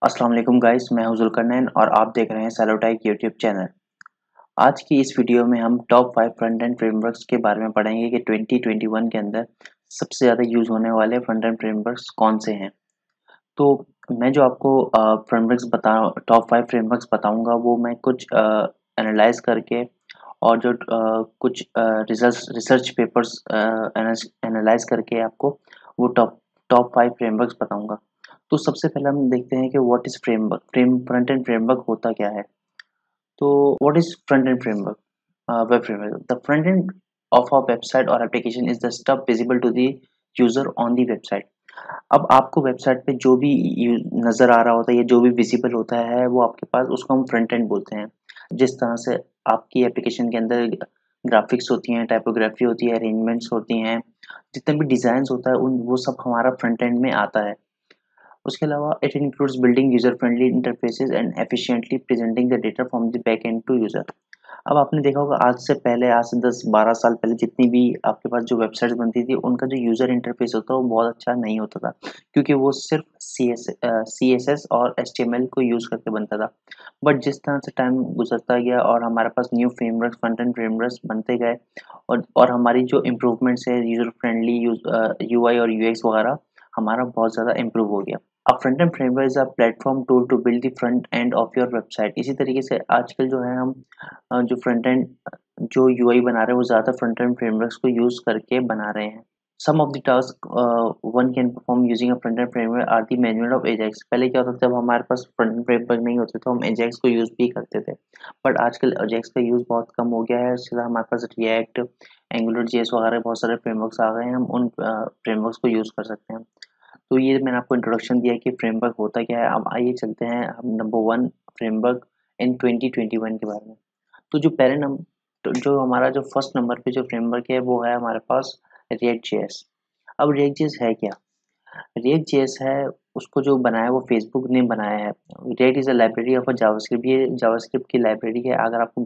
अस्सलाम वालेकुम गाइस, मैं हूं जुल्करनैन और आप देख रहे हैं सेलोटेक यूट्यूब चैनल। आज की इस वीडियो में हम टॉप 5 फ्रंट एंड फ्रेमवर्क्स के बारे में पढ़ेंगे कि 2021 के अंदर सबसे ज़्यादा यूज़ होने वाले फ्रंट एंड फ्रेमवर्क्स कौन से हैं। तो मैं जो आपको फ्रेमवर्क्स बता टॉप 5 फ्रेमवर्क्स बताऊंगा वो मैं कुछ एनालाइज करके और जो कुछ रिसर्च पेपर्स एनालाइज करके आपको वो टॉप टॉप 5 फ्रेमवर्क्स बताऊंगा। तो सबसे पहले हम देखते हैं कि what is framework front end framework होता क्या है। तो what is front end framework web framework the front end of a website or application is the stuff visible to the user on the website. अब आपको website पे जो भी नज़र आ रहा होता है या जो भी विजिबल होता है वो आपके पास उसको हम फ्रंट एंड बोलते हैं। जिस तरह से आपकी एप्लीकेशन के अंदर ग्राफिक्स होती हैं, टाइपोग्राफी होती है, अरेंजमेंट्स होती हैं, जितना भी डिज़ाइंस होता है उन वो सब हमारा फ्रंट एंड में आता है। उसके अलावा it includes building user friendly interfaces and efficiently presenting the data from the back end to user. अब आपने देखा होगा आज से 10-12 साल पहले जितनी भी आपके पास जो वेबसाइट्स बनती थी उनका जो यूजर इंटरफेस होता है वो बहुत अच्छा नहीं होता था, क्योंकि वो सिर्फ सी एस एस और एच टी एम एल को यूज करके बनता था। बट जिस तरह से टाइम गुजरता गया और हमारे पास new framework front end frameworks बनते गए और हमारी जो इम्प्रूवमेंट्स है यूजर फ्रेंडली यू आई और यू एक्स वगैरह हमारा बहुत ज़्यादा इम्प्रूव हो गया। A front-end framework is a platform tool to build the front end of your website। इसी तरीके से आजकल जो है हम जो फ्रंट एंड जो यूआई बना रहे हैं वो ज़्यादा फ्रंट एंड फ्रेमवर्क्स को यूज़ करके बना रहे हैं। Some of the task one can perform using a front end framework are the manual of AJAX. पहले क्या होता था, जब हमारे पास फ्रंट एंड फ्रेमवर्क नहीं होते तो हम एजेक्स को यूज़ भी करते थे, बट आजकल एजेक्स का यूज़ बहुत कम हो गया है। इसके हमारे पास रिएक्ट, एंगुलर जेएस वगैरह बहुत सारे फ्रेमवर्क्स आ गए हैं, हम उन फ्रेमवर्क्स को यूज़ कर सकते हैं। तो ये मैंने आपको इंट्रोडक्शन दिया कि फ्रेमवर्क होता क्या है। अब आइए चलते हैं हम नंबर वन फ्रेमवर्क इन 2021 के बारे में। तो जो पहले नंबर तो जो हमारा जो फर्स्ट नंबर पे जो फ्रेमवर्क है वो है हमारे पास रिएक्ट जेएस। अब रिएक्ट जेएस है क्या? रिएक्ट जेएस है, उसको जो बनाया वो फेसबुक ने बनाया है। React is a library of a JavaScript. ये जावास्क्रिप्ट की लाइब्रेरी है। अगर आपको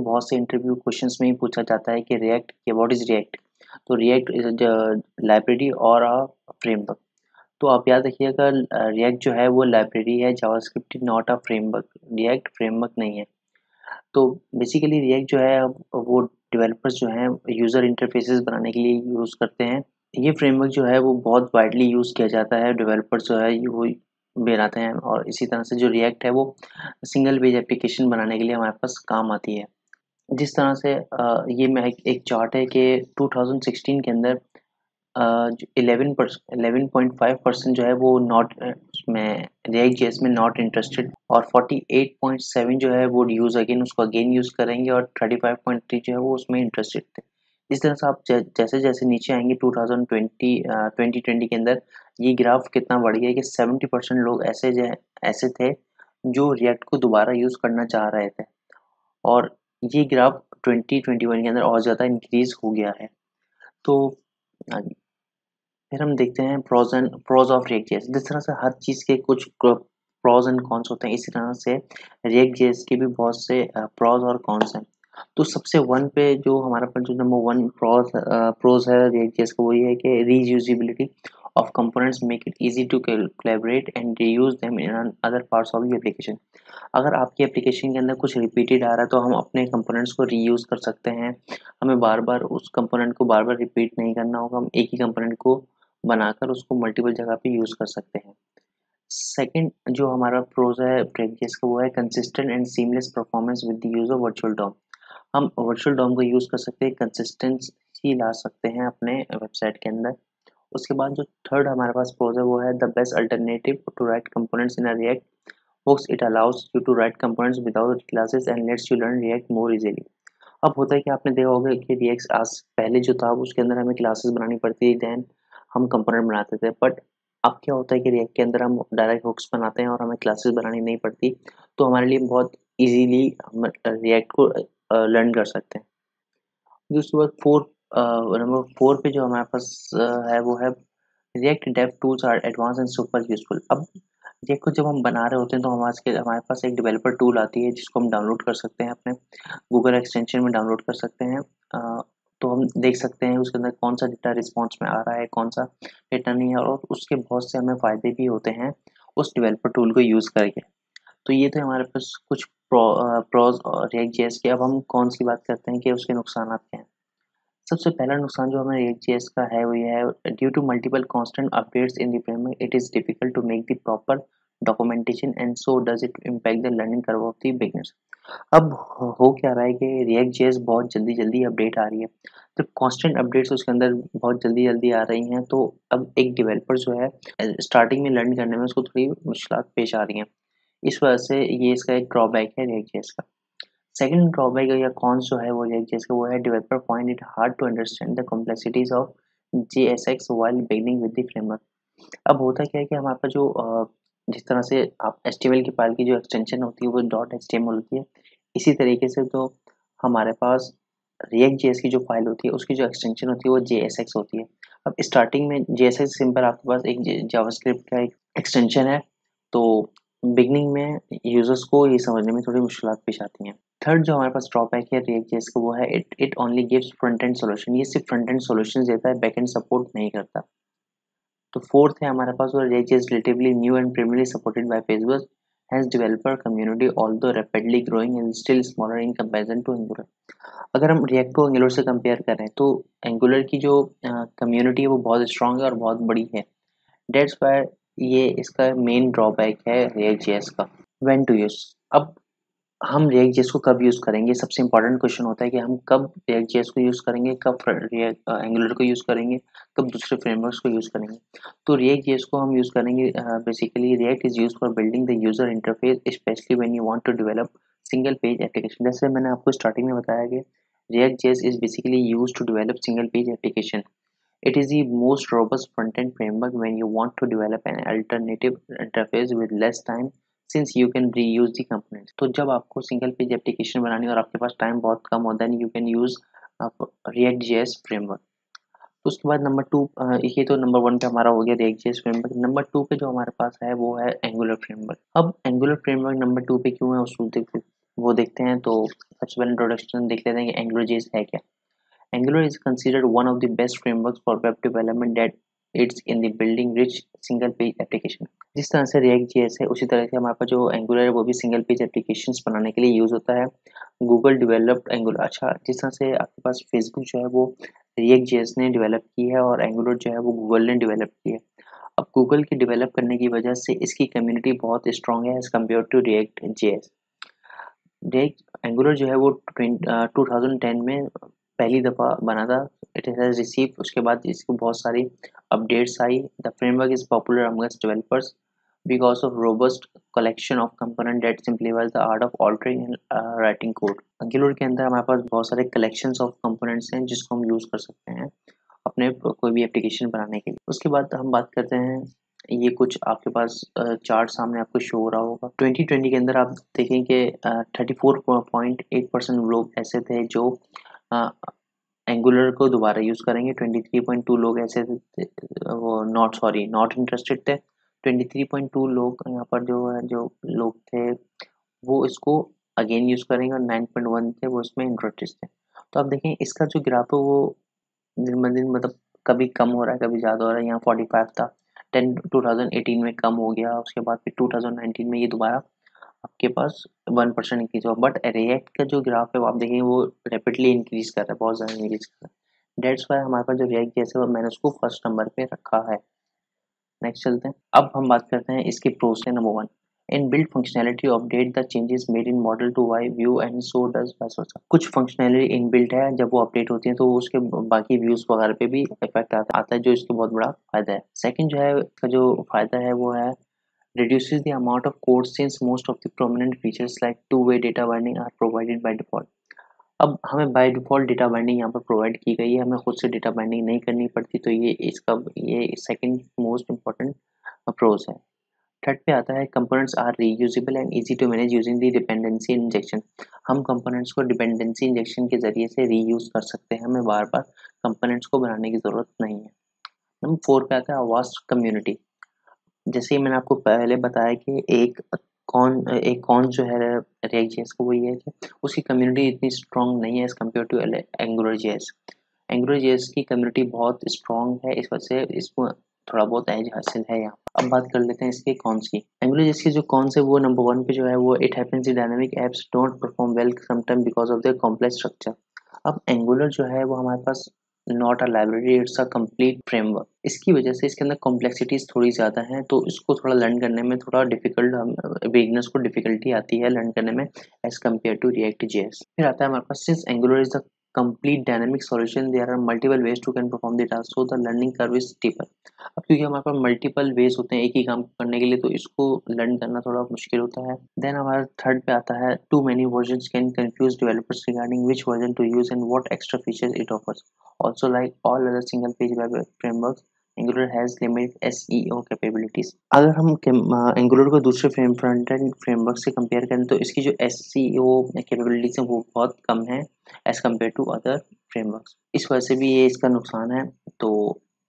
बहुत से इंटरव्यू क्वेश्चंस में ही पूछा जाता है कि रिएक्ट के व्हाट इज़ रिएक्ट, तो रिएक्ट इज़ अ लाइब्रेरी और अ फ्रेमवर्क। तो आप याद रखिएगा, रिएक्ट जो है वो लाइब्रेरी है, JavaScript not a framework. React framework नहीं है। तो बेसिकली रिएक्ट जो है वो डेवलपर्स जो हैं यूज़र इंटरफेसेस बनाने के लिए यूज़ करते हैं। ये फ्रेमवर्क जो है वो बहुत वाइडली यूज़ किया जाता है। डेवलपर्स जो है ये वो बनाते हैं, और इसी तरह से जो रिएक्ट है वो सिंगल पेज एप्लीकेशन बनाने के लिए हमारे पास काम आती है। जिस तरह से ये मैं एक चार्ट है कि 2016 के अंदर 11.5% जो है वो नॉट उसमें रिएक्ट जेएस में नॉट इंटरेस्टेड, और 48.7 जो है वो यूज़ अगेन उसको अगेन यूज़ करेंगे, और 35.3 जो है वो उसमें इंटरेस्टेड थे। इस तरह से आप जैसे जैसे नीचे आएंगे 2020 के अंदर ये ग्राफ कितना बढ़ गया है कि 70% लोग ऐसे थे जो रिएक्ट को दोबारा यूज़ करना चाह रहे थे, और ये ग्राफ 2021 के अंदर और ज़्यादा इंक्रीज हो गया है। तो फिर हम देखते हैं प्रोज ऑफ रिएक्ट जेएस। जिस तरह से हर चीज़ के कुछ प्रोज एंड कॉन्स होते हैं, इसी तरह से रिएक्ट जेएस के भी बहुत से प्रोज और कॉन्स हैं। तो सबसे वन पे जो हमारा पर जो नंबर वन प्रोज है रिएक्ट जेएस का, वो ये है कि reusability of components make it easy to collaborate and reuse them in other parts of the application. अगर आपकी एप्लीकेशन के अंदर कुछ रिपीटेड आ रहा है तो हम अपने कंपोनेंट्स को रीयूज कर सकते हैं। हमें बार बार उस कंपोनेंट को बार बार रिपीट नहीं करना होगा, हम एक ही कंपोनेंट को बनाकर उसको मल्टीपल जगह पे यूज़ कर सकते हैं। सेकंड जो हमारा प्रोज है प्रेडियस का, वो है consistent and seamless performance with the use of virtual DOM. हम वर्चुअल डॉम का यूज़ कर सकते हैं, कंसिस्टेंसी ला सकते हैं अपने वेबसाइट के अंदर। उसके बाद जो थर्ड हमारे पास प्रोज है वो है the best alternative to write components in a React books. It allows you to write components without classes and lets you learn React more easily. अब होता है कि आपने देखा होगा कि रिएक्ट आज पहले जो था उसके अंदर हमें क्लासेस बनानी पड़ती थी, देन हम कंपोनेंट बनाते थे। बट अब क्या होता है कि रिएक्ट के अंदर हम डायरेक्ट हुक्स बनाते हैं और हमें क्लासेस बनानी नहीं पड़ती, तो हमारे लिए बहुत इजीली हम रिएक्ट को लर्न कर सकते हैं। दूसरी बात नंबर फोर पे जो हमारे पास है वो है React dev tools are advance and super useful. अब रिएक्ट को जब हम बना रहे होते हैं तो हमारे पास एक डेवलपर टूल आती है जिसको हम डाउनलोड कर सकते हैं, अपने गूगल एक्सटेंशन में डाउनलोड कर सकते हैं। तो हम देख सकते हैं उसके अंदर कौन सा डेटा रिस्पॉन्स में आ रहा है, कौन सा डेटा नहीं है, और उसके बहुत से हमें फ़ायदे भी होते हैं उस डेवलपर टूल को यूज़ करके। तो ये तो हमारे पास कुछ प्रोज और रिएक्ट जेएस के। अब हम कौन सी बात करते हैं कि उसके नुकसानात क्या हैं। सबसे पहला नुकसान जो हमें रिएक्ट जेएस का है वो ये है, due to multiple constant updates in the framework it is difficult to make the proper documentation and so does it impact the learning curve of the beginners. अब हो क्या रहा है कि रिएक्ट जेएस बहुत जल्दी जल्दी अपडेट आ रही है, तो कांस्टेंट अपडेट्स उसके अंदर बहुत जल्दी जल्दी आ रही हैं, तो अब एक डेवलपर जो है स्टार्टिंग में लर्न करने में उसको थोड़ी मुश्किल पेश आ रही हैं। इस वजह से ये इसका एक ड्रॉबैक है रिएक्ट जेएस का। सेकंड ड्रॉबैक या कॉन्स जो है वो रिएक्ट जेएस का वो है, developer find it hard to understand the complexities of JSX while beginning with the framework. अब होता क्या है कि हमारे पास जो जिस तरह से आप एचटीएमएल की फाइल की जो एक्सटेंशन होती है वो डॉट एचटीएमएल होती है, इसी तरीके से तो हमारे पास रिएक्ट जेएस की जो फाइल होती है उसकी जो एक्सटेंशन होती है वो जेएसएक्स होती है। अब स्टार्टिंग में जेएसएक्स सिंपल आपके पास एक जावास्क्रिप्ट का एक एक्सटेंशन है, तो बिगनिंग में यूजर्स को ये समझने में थोड़ी मुश्किलात पेश आती हैं। थर्ड जो हमारे पास ड्रॉबैक है रिएक्ट जेएस का वो है, it it only gives front end solution. ये सिर्फ फ्रंट एंड सॉल्यूशन देता है, बैक एंड सपोर्ट नहीं करता। तो फोर्थ है हमारे पास वो, React is relatively new and primarily supported by Facebook, hence developer community although rapidly growing is still smaller in comparison to Angular। अगर हम React को Angular से कंपेयर करें तो Angular की जो कम्युनिटी है वो बहुत स्ट्रांग है और बहुत बड़ी है। डेट्स वाई ये इसका मेन ड्रॉबैक है React JS का। व्हेन टू यूज, अब हम रिएक्ट जेएस को कब यूज़ करेंगे, सबसे इम्पोर्टेंट क्वेश्चन होता है कि हम कब रिएक्ट जेएस को यूज़ करेंगे, कब रिएक्ट एंगुलर को यूज़ करेंगे, कब दूसरे फ्रेमवर्क्स को यूज़ करेंगे। तो रिएक्ट जेएस को हम यूज़ करेंगे, basically React is used for building the user interface specially when you want to develop single page application. जैसे मैंने आपको स्टार्टिंग में बताया कि React JS is basically used to develop single page application. It is the most robust front-end framework when you want to develop an alternative interface with less time since you can reuse the components। तो जब आपको single page application बनानी है और आपके पास time बहुत कम हो, then you can use React JS framework. तो उसके बाद नंबर टू, ये तो नंबर वन पे हमारा हो गया react JS framework. Number two पे जो हमारे पास है वो है एंगुलर फ्रेमवर्क। अब एंगुलर फ्रेमवर्क नंबर टू पे क्यों है वो देखते हैं। तो सबसे पहले इंट्रोडक्शन देख लेते हैं कि एंगुलर जेएस है क्या। Angular is considered one of the best frameworks for web development that aids in the building rich single page application। जिस तरह से React JS है उसी तरह से हमारे पास जो Angular है वो भी सिंगल पेज एप्लीकेशंस बनाने के लिए यूज होता है। गूगल डेवलप्ड Angular, अच्छा जिस तरह से आपके पास फेसबुक जो है वो React JS ने डेवलप की है और Angular जो है वो गूगल ने डेवलप की है। अब गूगल के डेवलप करने की वजह से इसकी कम्युनिटी बहुत स्ट्रांग है as compare to React JS। React Angular जो है वो 2010 में पहली दफ़ा बना था। इट हैज़ रिसीव, उसके बाद इसको बहुत सारी updates I. The framework is popular amongst developers because of robust collection of component that simplifies the art of altering and writing code. Angular के अंदर हमारे पास बहुत सारे कलेक्शंस ऑफ कंपोनेंट्स हैं जिसको हम यूज़ कर सकते हैं अपने कोई भी एप्लीकेशन बनाने के लिए। उसके बाद हम बात करते हैं, ये कुछ आपके पास चार्ट सामने आपको शो हो रहा होगा। 2020 के अंदर आप देखें कि 34.8% लोग ऐसे थे जो एंगुलर को दोबारा यूज़ करेंगे। 23.2 लोग ऐसे थे वो नॉट इंटरेस्टेड थे। 23.2 लोग यहाँ पर जो है जो लोग थे वो इसको अगेन यूज़ करेंगे और 9.1 थे वो इसमें इंटरेस्टेड थे। तो आप देखें इसका जो ग्राफ है वो दिन ब दिन मतलब कभी कम हो रहा है, कभी ज़्यादा हो रहा है। यहाँ 45 था, 2018 में कम हो गया, उसके बाद फिर 2019 में ये दोबारा आपके पास 1% इंक्रीज हुआ। बट रिएक्ट का जो ग्राफ है वो आप देखेंगे वो रैपिडली इंक्रीज कर रहा है, बहुत ज़्यादा इंक्रीज कर रहा है। डेट्स वाई हमारे पास जो रिएक्ट जैसे वो मैंने उसको फर्स्ट नंबर पे रखा है। नेक्स्ट चलते हैं। अब हम बात करते हैं इसके प्रोस के। Number one, in build functionality update the changes made in model to why view and so does vice versa. कुछ फंक्शनैलिटी इन बिल्ट है, जब वो अपडेट होती है तो उसके बाकी व्यूज वगैरह पे भी इफेक्ट आता है, जो इसका बहुत बड़ा फायदा है। सेकंड जो है इसका जो फायदा है वो है, reduces the amount of code since most of the prominent features like two-way data binding are provided by default। अब हमें बाय डिफ़ॉल्ट डेटा बाइंडिंग यहाँ पर प्रोवाइड की गई है, हमें खुद से डेटा बाइंडिंग नहीं करनी पड़ती, तो ये सेकंड मोस्ट इम्पोर्टेंट अप्रोच है। थर्ड पे आता है, components are reusable and easy to manage using the dependency injection. हम कंपोनेंट्स को डिपेंडेंसी इंजेक्शन के जरिए से रीयूज कर सकते हैं, हमें बार बार कंपोनेंट्स को बनाने की ज़रूरत नहीं है। नंबर फोर पे आता है वास्ट कम्युनिटी। जैसे ही मैंने आपको पहले बताया कि एक कौन जो है रिएक्ट जेएस का, वो ये है कि उसकी कम्युनिटी इतनी स्ट्रांग नहीं है as compare to Angular JS. Angular JS की कम्युनिटी बहुत स्ट्रांग है, इस वजह से इसको थोड़ा बहुत एज हासिल है यहाँ। अब बात कर लेते हैं इसके कॉन्स की। एंगुलर जेएस की जो कॉन्स है वो नंबर 1 पे जो है वो it happens dynamic apps don't perform well sometime because of their complex structure. अब एंगुलर जो है वो हमारे पास not a library, it's a complete framework. इसकी वजह से इसके अंदर कॉम्प्लेक्सिटीज थोड़ी ज़्यादा हैं, तो इसको थोड़ा लर्न करने में थोड़ा डिफिकल्ट, बिगिनर्स को डिफिकल्टी आती है लर्न करने में as compare to React JS. फिर आता है हमारे पास, since Angular is the complete dynamic solution, there are multiple ways to can perform the task, so the learning curve is steeper। अब क्योंकि हमारे पास मल्टीपल वेज होते हैं एक ही काम करने के लिए, तो इसको लर्न करना थोड़ा मुश्किल होता है। देन हमारा थर्ड पे आता है, too many versions can confuse developers regarding which version to use and what extra features it offers. Also like all other single page web frameworks, Angular has limited SEO capabilities। अगर हम Angular को दूसरे front end framework से compare करें तो इसकी जो SEO capabilities है वो बहुत कम है as compare to other frameworks. इस वजह से भी ये इसका नुकसान है। तो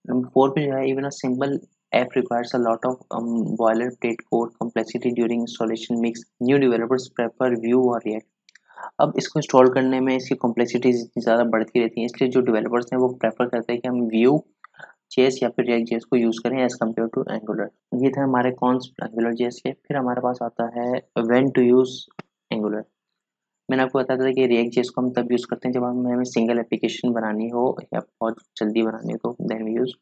नंबर 4 पे जो है, even a simple app requires a lot of boilerplate code complexity during installation makes new developers prefer Vue or React। अब इसको इंस्टॉल करने में इसकी कॉम्प्लेक्सिटीज इतनी ज़्यादा बढ़ती रहती हैं, इसलिए जो डेवलपर्स हैं वो प्रेफर करते हैं कि हम व्यू जेएस या फिर रिएक्ट जेएस को यूज़ करें एज कम्पेयर टू एंगुलर। ये थे हमारे कॉन्स एंगुलर जेएस के। फिर हमारे पास आता है व्हेन टू यूज़ एंगुलर। मैंने आपको बताया था कि रिएक्ट जेएस को हम तब यूज़ करते हैं जब हमें सिंगल एप्लीकेशन बनानी हो या बहुत जल्दी बनानी हो, तो then we use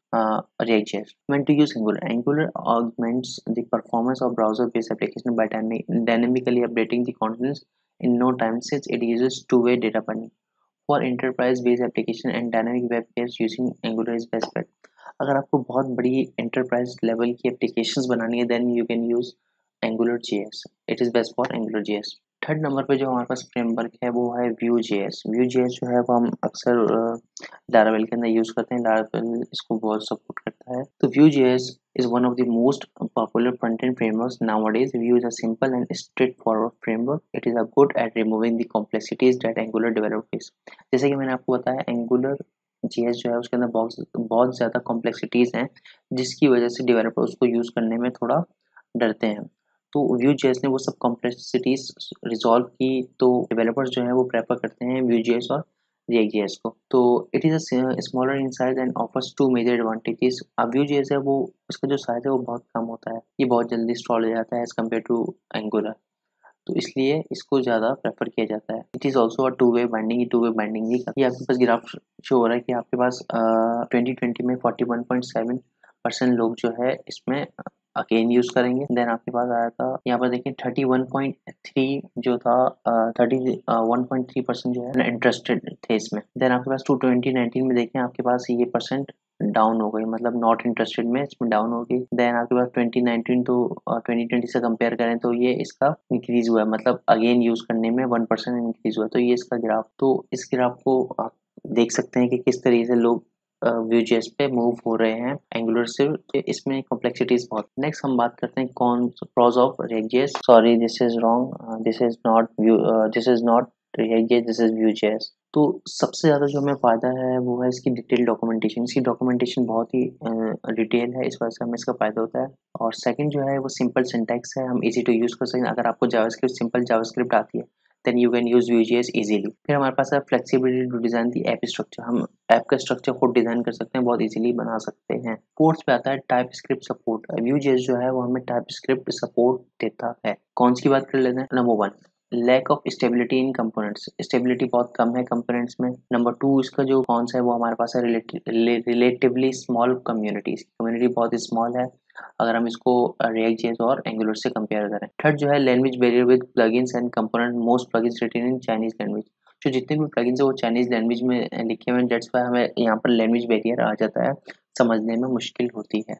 React JS. When to use Angular, Angular augments the performance of browser-based application by dynamically updating the contents in no time, since it uses two-way data binding for enterprise-based application and dynamic web pages using Angular is best bet। अगर आपको बहुत बड़ी enterprise level की applications बनानी है, then you can use Angular JS। It is best for Angular JS। Third number पे जो हमारे पास फ्रेमवर्क है वो है Vue.js। Vue.js जो है वो हम अक्सर Laravel के अंदर यूज़ करते हैं, Laravel इसको बहुत सपोर्ट करता है। तो Vue.js is one of the most popular front-end frameworks nowadays। Vue is a simple and straightforward framework। It is a good at removing the complexities that Angular developer face। जैसे कि मैंने आपको बताया, Angular JS जो है उसके अंदर बहुत ज़्यादा कॉम्प्लेक्सिटीज़ हैं, जिसकी वजह से डेवलपर उसको यूज़ करने में थोड़ा डरते हैं। तो Vue.js ने वो सब कॉम्प्लेक्सिटीज रिजॉल्व की, तो डेवलपर्स जो हैं वो प्रेफर करते हैं Vue.js और React.js को। तो it is a smaller in size and offers two major advantages. अब Vue.js है वो, इसका जो साइज है वो बहुत कम होता है, ये बहुत जल्दी इंस्टॉल हो जाता है एज कम्पेयर टू Angular, तो इसलिए इसको ज़्यादा प्रेफर किया जाता है। It is also a two way binding, two way binding ही ये आपके पास ग्राफ शो हो रहा है कि आपके पास 2020 में 41.7% लोग जो है इसमें अगेन यूज़ करेंगे। देन आपके पास आया था यहाँ पर देखिए 31.3 जो था, 31.3% जो है इंटरेस्टेड थे इसमें। देन आपके पास 2019 में देखें आपके पास ये परसेंट डाउन हो गई, मतलब नॉट इंटरेस्टेड में इसमें डाउन हो गई। देन आपके पास 2019 तो 2020 से कंपेयर करें तो ये इसका इंक्रीज हुआ है, मतलब अगेन यूज करने में 1% इंक्रीज हुआ, तो ये इसका ग्राफ, तो इस ग्राफ को आप देख सकते हैं कि किस तरीके से लोग Vue.js पे मूव हो रहे हैं एंगुलर से। इसमें कॉम्प्लेक्सिटीज बहुत। नेक्स्ट हम बात करते हैं कौन pros of React.js। Sorry this is wrong, this is not React.js, this is Vue.js। तो सबसे ज़्यादा जो हमें फ़ायदा है वो है इसकी डिटेल डॉक्यूमेंटेशन। इसकी डॉक्यूमेंटेशन बहुत ही डिटेल है, इस वजह से हमें इसका फ़ायदा होता है। और सेकंड जो है वो सिंपल सिंटैक्स है, हम इजी टू यूज़ कर सकते हैं। अगर आपको जावास्क्रिप्ट, सिंपल जावास्क्रिप्ट आती है, then you can use Vue.js easily. फिर हमारे पास है flexibility to design the app structure. हम ऐप का स्ट्रक्चर खुद डिज़ाइन कर सकते हैं, बहुत इजीली बना सकते हैं। फोर्थ पे आता है टाइप स्क्रिप्ट सपोर्ट। Vue.js जो है वो हमें टाइप स्क्रिप्ट सपोर्ट देता है। कौन सी बात कर लेते हैं। Number 1, lack of stability in components. Stability बहुत कम है कंपोनेंट्स में। नंबर 2, इसका जो कौन सा है वो हमारे पास है रिलेटिवली स्मॉल कम्युनिटी बहुत स्मॉल है अगर हम इसको React.js और Angular से कंपेयर करें। थर्ड जो है language barrier with plugins and component, most plugins written in Chinese language. जो जितने भी प्लगइन्स है वो चाइनीज लैंग्वेज में लिखे हुए हैं, दैट्स व्हाई हमें यहाँ पर लैंग्वेज बैरियर आ जाता है, समझने में मुश्किल होती है।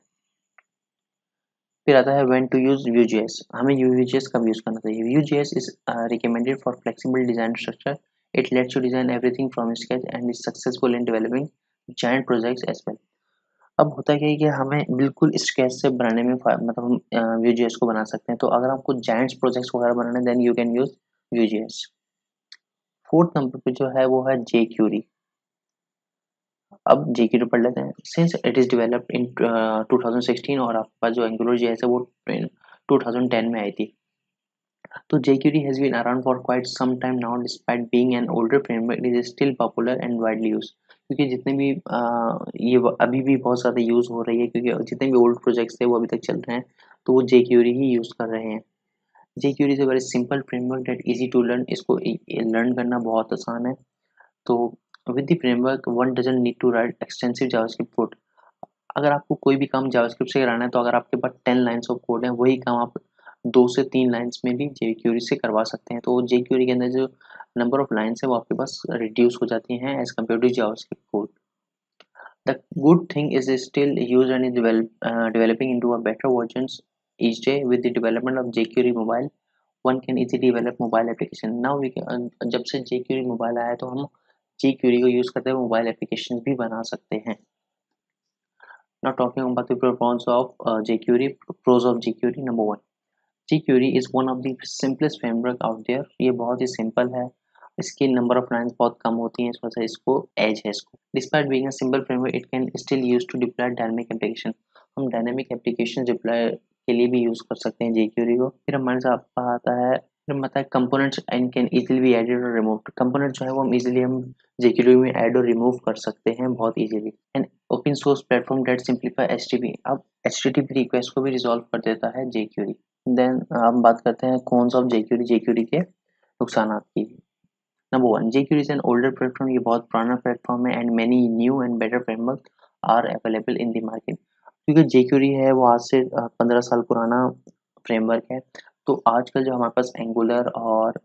फिर आता है व्हेन टू यूज Vue.js। हमें Vue.js कब यूज करना चाहिए। Vue.js is recommended for flexible design structure. It lets you design everything from sketch and is successful in developing giant projects as well. अब होता क्या है कि हमें बिल्कुल स्केच से बनाने में मतलब हम Vue.js को बना सकते हैं। तो अगर आपको जायंट्स प्रोजेक्ट्स वगैरह बनाने, then you can use Vue.js। Fourth number पे जो है वो है jQuery। अब jQuery पढ़ लेते हैं। Since it is developed in 2016 और आपके पास जो एंगुलर JS है वो 2010 में आई थी। तो jQuery has been around for quite some time now despite being an older framework it is still popular and widely used। क्योंकि जितने भी अभी भी बहुत ज़्यादा यूज़ हो रही है, क्योंकि जितने भी ओल्ड प्रोजेक्ट्स थे वो अभी तक चल रहे हैं, तो वो jQuery ही यूज़ कर रहे हैं। jQuery is a very simple framework that easy to learn. इसको लर्न करना बहुत आसान है। तो with the framework one doesn't need to write extensive JavaScript code. अगर आपको कोई भी काम जावास्क्रिप्ट से कराना है तो अगर आपके पास 10 लाइन्स ऑफ कोड है, वही काम आप 2 से 3 लाइन्स में भी jQuery से करवा सकते हैं। तो jQuery के अंदर जो नंबर ऑफ लाइन्स है वो आपके पास रिड्यूस हो जाती हैं as compare to JavaScript code. The good thing is still use and developing into a better versions each day with the development of jQuery mobile one can easily develop mobile application now we can। जब से jQuery mobile आया है तो हम jQuery को use करते हुए mobile application भी बना सकते हैं। Now talking about the pros of jQuery, pros of jQuery, number one, jQuery is one of the simplest framework out there। ये बहुत ही सिंपल है, इसकी नंबर ऑफ लाइन्स बहुत कम होती हैं, इस वजह से इसको एज है इसको। Despite being a simple framework it can still use to deploy dynamic application. हम डायनामिक एप्लीकेशन डिप्लॉय के लिए भी यूज कर सकते हैं jQuery को। फिर हमारे साथ आता है, फिर आता है components and can easily be added और रिमूव्ड। कंपोनेंट जो है वो हम इजीली हम jQuery में ऐड और रिमूव कर सकते हैं बहुत easily. And open source platform that simplify HTTP। अब HTTP रिक्वेस्ट को भी रिजॉल्व कर देता है jQuery। देन हम बात करते हैं कौन सा jQuery के नुकसानात की। Number one, jQuery is an older platform. ये बहुत पुराना प्लेटफॉर्म है and many new and better framework are available in the market. क्योंकि jQuery है वो आज से 15 साल पुराना फ्रेमवर्क है। तो आजकल जो हमारे पास एंगुलर और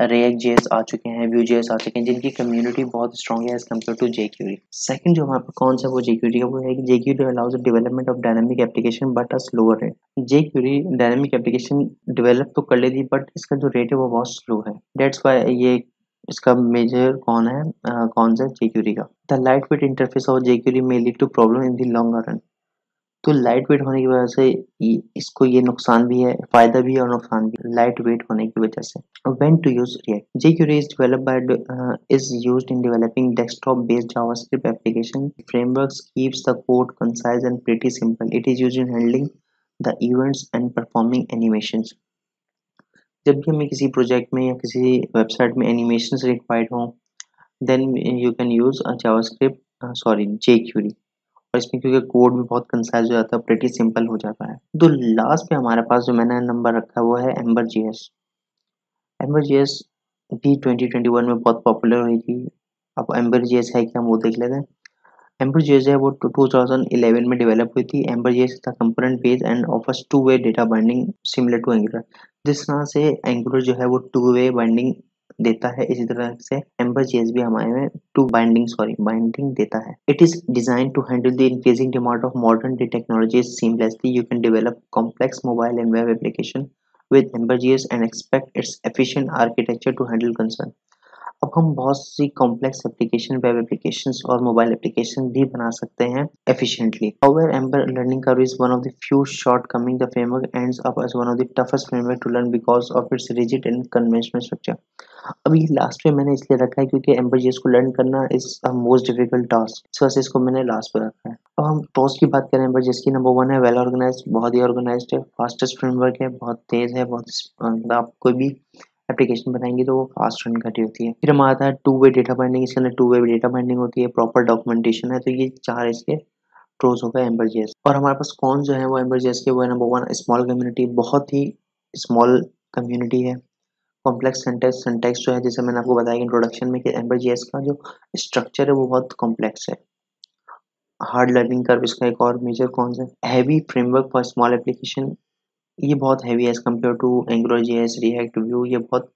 रिएक्ट जेएस आ चुके हैं, व्यू जेएस आ चुके हैं, जिनकी कम्युनिटी बहुत स्ट्रॉन्ग है as compare to jQuery। Second जो हमारे पास कौन सा वो jQuery का वो है कि jQuery allows the development of dynamic application but a slower rate. jQuery dynamic application develop तो कर लेती बट इसका जो रेट है वो बहुत स्लो है। दैट्स वाई ये इसका मेजर कौन है कौन सा jQuery का। The light weight interface of jQuery may lead to problem in the longer run। तो लाइट वेट होने की वजह से इसको ये नुकसान भी है, फायदा भी है और नुकसान भी। लाइट वेट होने की वजह से when to use React, jQuery is developed by is used in developing desktop based javascript application frameworks, keeps the code concise and pretty simple। it is used in handling the events and performing animations। जब भी हमें किसी project में या किसी website में animation required हो then you can use JavaScript sorry jQuery। और इसमें क्योंकि कोड भी बहुत कंसाइज हो जाता है, प्रेटी सिंपल हो जाता है। तो लास्ट पे हमारे पास जो मैंने नंबर रखा है वो है एम्बर जेएस। एम्बर जेएस भी 2021 में बहुत पॉपुलर हुई थी। अब एम्बर जेएस है क्या हम वो देख लेते हैं। एम्बर जेएस है वो 2011 में डेवलप हुई थी। एम्बर जेएस था component based and offers two way data binding similar to Angular. जिस तरह से एंगुलर जो है वो टू वे बाइंडिंग देता है, इसी तरह से एम्बर जेएस भी हमारे में बाइंडिंग देता है। It is design to handle the increasing demand of modern day technologies seamlessly. You can develop complex mobile and web application with Ember.js and expect its efficient architecture to handle concern। अब हम बहुत सी complex application, web applications और mobile application भी बना सकते हैं efficiently। However, Ember learning curve is one of the few shortcoming the framework ends up as one of the toughest framework to learn because of its rigid and conventional structure। अब ये last पे मैंने इसलिए रखा है क्योंकि Ember.js को learn करना is a most difficult task, इस वजह से इसको मैंने लास्ट पे रखा है। अब हम पॉज की बात करें Ember.js की, नंबर वन है वेल ऑर्गेनाइज, बहुत ही ऑर्गेनाइज्ड है, फास्टेस्ट फ्रेमवर्क है, बहुत तेज है, बहुत मतलब आप कोई भी एप्लीकेशन बनाएंगे तो वो फास्ट रन करती होती है। फिर हमारा आता है टू वे डेटा बाइंडिंग। इसके अंदर टू वे डेटा बाइंडिंग होती है, प्रॉपर डॉक्यूमेंटेशन है। तो ये चार इसके प्रोज हो गए Ember.js। और हमारे पास कौन जो है वो Ember.js के वो है नंबर वन स्मॉल कम्युनिटी, बहुत ही स्मॉल कम्युनिटी है। कॉम्प्लेक्स सिंटैक्स जो है जैसे मैंने आपको बताया इंट्रोडक्शन में कि Ember.js का जो स्ट्रक्चर है वो बहुत कॉम्प्लेक्स है। हार्ड लर्निंग कर्व इसका एक और मेजर कौन सा है। Heavy framework for small application, ये बहुत हैवी है as compare to AngularJS, React, Vue, ये बहुत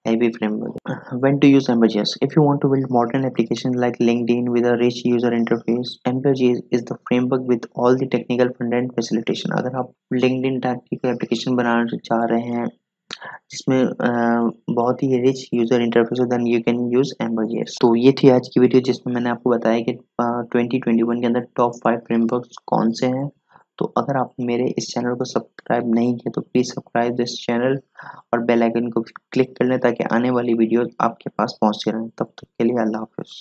heavy framework। When to use Ember.js? If you want to build modern application like LinkedIn with a rich user interface, Ember.js is the framework with all the technical front-end facilitation। अगर आप LinkedIn type की कोई application बनाना चाह रहे हैं जिसमें बहुत ही रिच यूजर इंटरफेस हो then you can use Ember.js। तो ये थी आज की वीडियो जिसमें मैंने आपको बताया कि 2021 के अंदर टॉप 5 फ्रेमवर्क्स कौन से हैं। तो अगर आपने मेरे इस चैनल को सब्सक्राइब नहीं किया तो प्लीज़ सब्सक्राइब दिस चैनल और बेल आइकन को क्लिक कर लें ताकि आने वाली वीडियो आपके पास पहुंचते रहें। तब तक के लिए अल्लाह हाफिज़।